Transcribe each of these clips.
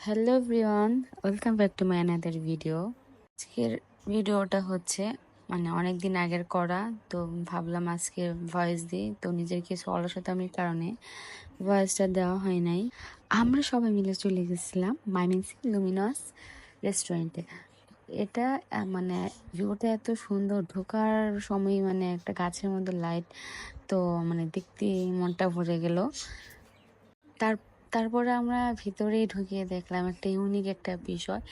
Hello everyone, welcome back to my another video. আজকের ভিডিওটা হচ্ছে অনেক দিন আগের করা, তো ভাবলাম আজকে ভয়েস দিই। তো নিজের কিছু অলসতামির কারণে ভয়েসটা দেওয়া হয় নাই। আমরা সবাই মিলে চলে গেছিলাম ময়মনসিংহ লুমিনাস রেস্টুরেন্টে। এটা ভিউটা এত সুন্দর, ঢোকার সময় একটা গাছের মধ্যে লাইট, তো দেখতে মনটা ভরে গেল। তার তারপরে আমরা ভিতরেই ঢুকিয়ে দেখলাম একটা ইউনিক একটা বিষয়,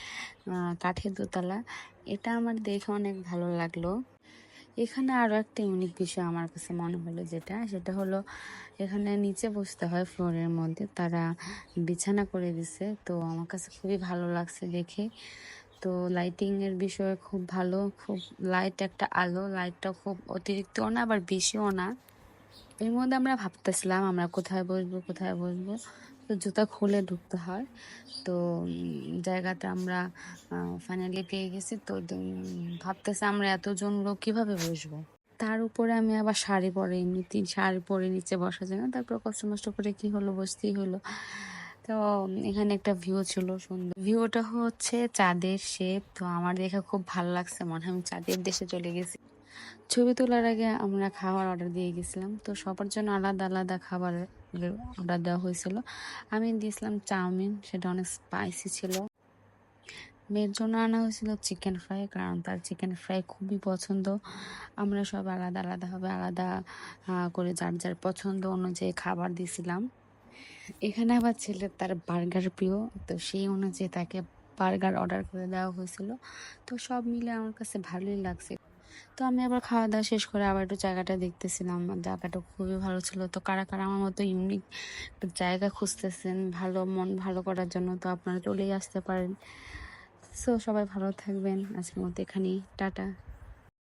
কাঠের দোতলা। এটা আমার দেখে অনেক ভালো লাগলো। এখানে আরো একটা ইউনিক বিষয় আমার কাছে মনে হলো, সেটা হলো এখানে নিচে বসতে হয় ফ্লোরের মধ্যে, তারা বিছানা করে দিছে। তো আমার কাছে খুবই ভালো লাগছে দেখে। তো লাইটিং এর বিষয়ে খুব ভালো, খুব লাইট একটা আলো, লাইটটা খুব অতিরিক্তও না আবার বেশিও না। এর মধ্যে আমরা ভাবতেছিলাম আমরা কোথায় বসবো। তো জুতা খুলে ঢুকতে হয়। তো জায়গাটা আমরা ফাইনালি পেয়ে গেছি। তো ভাবতেছি আমরা এতজন লোক কিভাবে বসবো। তার উপরে আমি আবার শাড়ি পরে, এমনিতেই শাড়ি পরে নিচে বসা যায় না, তারপর কষ্ট মষ্ট করে কি হলো, বসতেই হলো। তো এখানে একটা ভিউ ছিল সুন্দর, ভিউটা হচ্ছে চাঁদের শেপ। তো আমার দেখে খুব ভালো লাগছে, মনে হয় আমি চাঁদের দেশে চলে গেছি। ছবি তোলার আগে আমরা খাবার অর্ডার দিয়ে গেছিলাম। তো সবার জন্য আলাদা আলাদা খাবার অর্ডার দেওয়া হয়েছিল। আমি দিয়েছিলাম চাউমিন, সেটা অনেক স্পাইসি ছিল। মেয়ের জন্য আনা হয়েছিল চিকেন ফ্রাই, কারণ তার চিকেন ফ্রাই খুবই পছন্দ। আমরা সব আলাদা আলাদাভাবে আলাদা করে যার যার পছন্দ অনুযায়ী খাবার দিয়েছিলাম। এখানে আবার ছেলে তার বার্গার প্রিয়, তো সেই অনুযায়ী তাকে বার্গার অর্ডার করে দেওয়া হয়েছিল। তো সব মিলে আমার কাছে ভালোই লাগছে। তো আমি আবার খাওয়া দাওয়া শেষ করে আবার একটু জায়গাটা দেখতেছিলাম, জায়গাটা খুবই ভালো ছিল। তো কারা কারা আমার মতো ইউনিক একটা জায়গা খুঁজতেছেন ভালো মন ভালো করার জন্য, তো আপনারা চলেই আসতে পারেন। সো সবাই ভালো থাকবেন, আজকের মতো এখানেই টাটা।